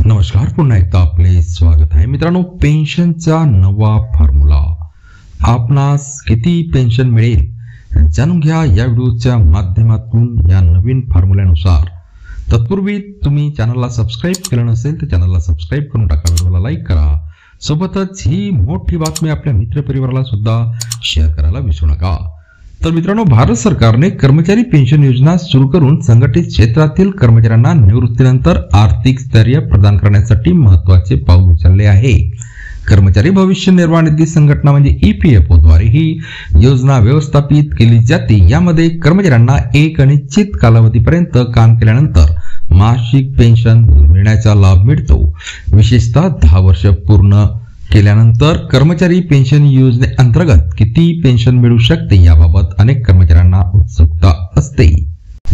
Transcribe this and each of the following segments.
नमस्कार, पुन्हा एकदा आपले स्वागत आहे मित्रांनो। पेन्शनचा नवा फॉर्म्युला, आपणास किती पेन्शन मिळेल जाणून घ्या या व्हिडिओच्या माध्यमातून या नवीन फॉर्म्युल्यानुसार। तत्पूर्वी तुम्ही चॅनलला सबस्क्राइब केलं नसेल तर चॅनलला सबस्क्राइब करून टाका, व्हिडिओला लाईक करा, सोबतच ही मोठी बातमी आपल्या मित्रपरिवाराला सुद्धा शेअर करायला विसरू नका। तर मित्रांनो, भारत सरकारने कर्मचारी पेन्शन योजना सुरू करून संघटित क्षेत्रातील कर्मचाऱ्यांना निवृत्तीनंतर आर्थिक स्थैर्य प्रदान करण्यासाठी महत्त्वाचे पाऊल उचलले आहे। कर्मचारी भविष्य निर्वाह निधी संघटना म्हणजे EPFO द्वारे ही योजना व्यवस्थापित केली जाते। यामध्ये कर्मचाऱ्यांना एक अनिश्चित कालावधीपर्यंत काम केल्यानंतर मासिक पेन्शन मिळण्याचा लाभ मिळतो। विशेषतः 10 वर्ष पूर्ण केल्यानंतर कर्मचारी पेन्शन योजनेअंतर्गत किती पेन्शन मिळू शकते याबाबत अनेक कर्मचाऱ्यांना उत्सुकता असते।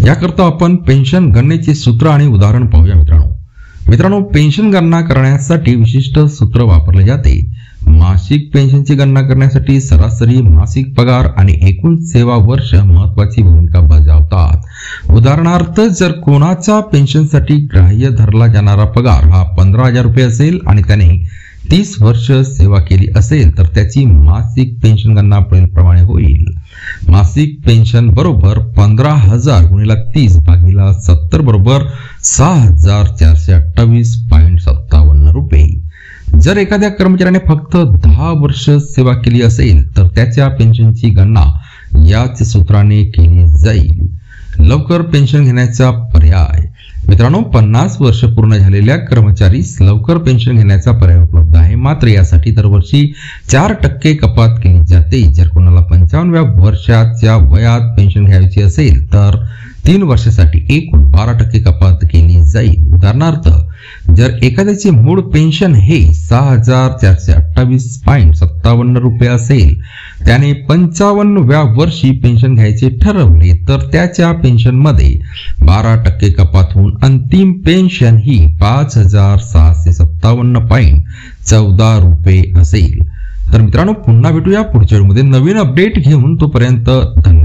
याकरता आपण पेन्शन गणनेचे सूत्र आणि उदाहरण पाहूया मित्रांनो, पेन्शन गणना करण्यासाठी विशिष्ट सूत्र वापरले जाते। मासिक पेन्शनची गणना करण्यासाठी सरासरी मासिक पगार आणि एकूण सेवा वर्ष महत्त्वाची भूमिका बजावतात। उदाहरणार्थ, जर कोणाचा पेन्शनसाठी ग्राह्य धरला जाणारा पगार हा 15,000 रुपये असेल आणि त्याने 30 वर्ष सेवा केली असेल तर त्याची मासिक पेन्शन गणना पुढीलप्रमाणे होईल। मासिक पेन्शन बरोबर 15,000 गुणिले 30 भागिले 70 बरोबर 6,428.57 रुपये। जर एखाद्या कर्मचाऱ्याने फक्त 10 वर्ष सेवा केली असेल तर त्याच्या पेन्शनची गणना याच सूत्राने केली जाईल। लवकर पेन्शन घेण्याचा पर्याय मित्रांनो, 50 वर्ष पूर्ण झालेल्या कर्मचारीस लवकर पेन्शन घेण्याचा पर्याय उपलब्ध आहे। मात्र यासाठी दरवर्षी 4% कपात केली जाते। जर कोणाला 55व्या वर्षाच्या वयात पेन्शन घ्यायची असेल तर 3 वर्षासाठी एकूण 12% कपात केली जाईल। उदाहरणार्थ, जर एखाद्याचे मूळ पेन्शन हे 6,428.57 रुपये असेल, त्याने 55व्या वर्षी पेन्शन घ्यायचे ठरवले तर त्याच्या पेन्शन मध्ये 12% कपात होऊन अंतिम पेन्शन ही 5,657.14 रुपये असेल। तर मित्रांनो, पुन्हा भेटूया पुढच्या व्हिडिओमध्ये नवीन अपडेट घेऊन। तोपर्यंत धन्यवाद।